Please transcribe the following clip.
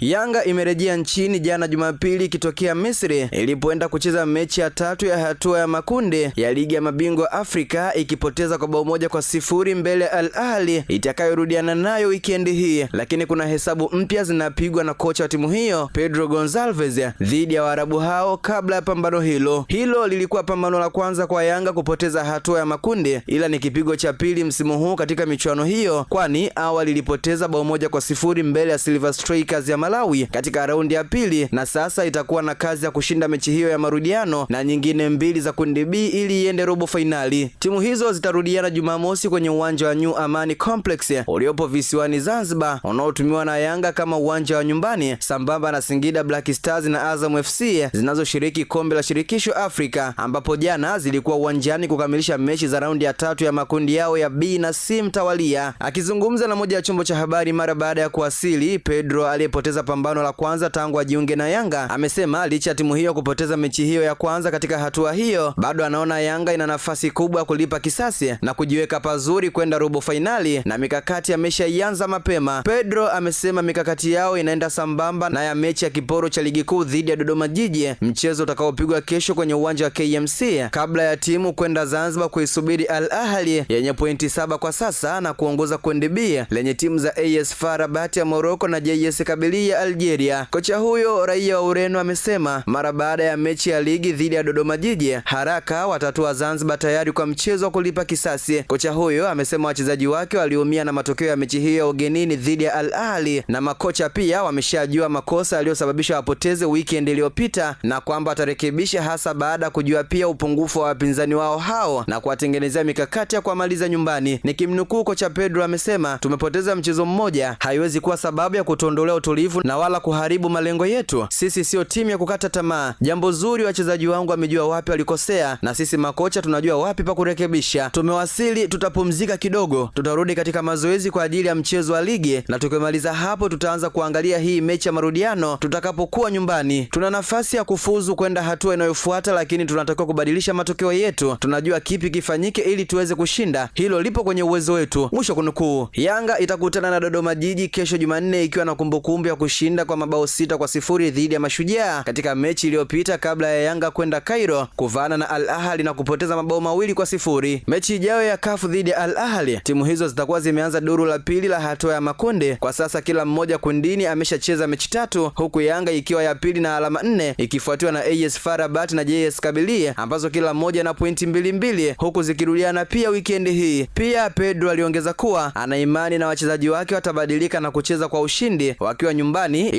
Yanga imerejea nchini jana Jumapili ikitokea Misri ilipoenda kucheza mechi ya 3 ya hatua ya makundi ya ligi ya mabingwa Afrika, ikipoteza kwa bao 1-0 mbele ya Al Ahly itakayorudiana nayo weekend hii. Lakini kuna hesabu mpya zinapigwa na kocha wa timu hiyo Pedro Gonçalves dhidi ya Waarabu hao kabla ya pambano hilo. Hilo lilikuwa pambano la kwanza kwa Yanga kupoteza hatua ya makundi, ila ni kipigo cha pili msimu huu katika michuano hiyo, kwani awali ilipoteza bao 1-0 mbele ya Silver Strikers ya Malawi katika raundi ya pili, na sasa itakuwa na kazi ya kushinda mechi hiyo ya marudiano na nyingine mbili za kundi B ili iende robo finali. Timu hizo zitarudiana Jumamosi kwenye uwanja wa New Amani Complex uliopo visiwani Zanzibar, unaotumiwa na Yanga kama uwanja wa nyumbani, sambamba na Singida Black Stars na Azam FC zinazoshiriki kombe la shirikisho Afrika, ambapo jana zilikuwa uwanjani kukamilisha mechi za raundi ya 3 ya makundi yao ya B na C mtawalia. Akizungumza na moja ya chombo cha habari mara baada ya kuwasili, Pedro aliyepoteza pambano la kwanza tangu ajiunge na Yanga amesema licha ya timu hiyo kupoteza mechi hiyo ya kwanza katika hatua hiyo, bado anaona Yanga ina nafasi kubwa ya kulipa kisasi na kujiweka pazuri kwenda robo finali, na mikakati ameshaianza mapema. Pedro amesema mikakati yao inaenda sambamba na ya mechi ya kiporo cha ligi kuu dhidi ya Dodoma Jiji, mchezo utakaopigwa kesho kwenye uwanja wa KMC kabla ya timu kwenda Zanzibar kuisubiri Al Ahly yenye pointi 7 kwa sasa na kuongoza kundi B lenye timu za AS FAR Rabat ya Morocco na JS Kabylie ya Algeria. Kocha huyo raia wa Ureno amesema mara baada ya mechi ya ligi dhidi ya Dodoma Jiji haraka watatua Zanzibar tayari kwa mchezo wa kulipa kisasi. Kocha huyo amesema wachezaji wake waliumia na matokeo ya mechi hiyo ya ugenini dhidi ya Al Ahly, na makocha pia wameshajua makosa yaliyosababisha wapoteze weekend iliyopita na kwamba atarekebisha, hasa baada ya kujua pia upungufu wa wapinzani wao hao na kuwatengenezea mikakati ya kuamaliza nyumbani. Nikimnukuu kocha Pedro amesema, tumepoteza mchezo mmoja haiwezi kuwa sababu ya kutuondolea utulivu na wala kuharibu malengo yetu. Sisi sio timu ya kukata tamaa. Jambo zuri, wachezaji wangu wamejua wapi walikosea na sisi makocha tunajua wapi pa kurekebisha. Tumewasili, tutapumzika kidogo, tutarudi katika mazoezi kwa ajili ya mchezo wa ligi, na tukimaliza hapo tutaanza kuangalia hii mechi ya marudiano tutakapokuwa nyumbani. Tuna nafasi ya kufuzu kwenda hatua inayofuata, lakini tunatakiwa kubadilisha matokeo yetu. Tunajua kipi kifanyike ili tuweze kushinda, hilo lipo kwenye uwezo wetu. Mwisho kunukuu. Yanga itakutana na Dodoma Jiji kesho Jumanne ikiwa na kumbukumbu ya kushinda kwa mabao 6-0 dhidi ya Mashujaa katika mechi iliyopita kabla ya Yanga kwenda Cairo kuvaana na Al Ahly na kupoteza mabao 2-0. Mechi ijayo ya CAF dhidi ya Al Ahly, timu hizo zitakuwa zimeanza duru la pili la hatua ya makundi. Kwa sasa kila mmoja kundini ameshacheza mechi 3, huku Yanga ikiwa ya pili na alama 4 ikifuatiwa na AS FAR Rabat na JS Kabylie ambazo kila mmoja na pointi 2 huku zikirudiana pia weekend hii. Pia Pedro aliongeza kuwa ana imani na wachezaji wake watabadilika na kucheza kwa ushindi wakiwa nyumbani ili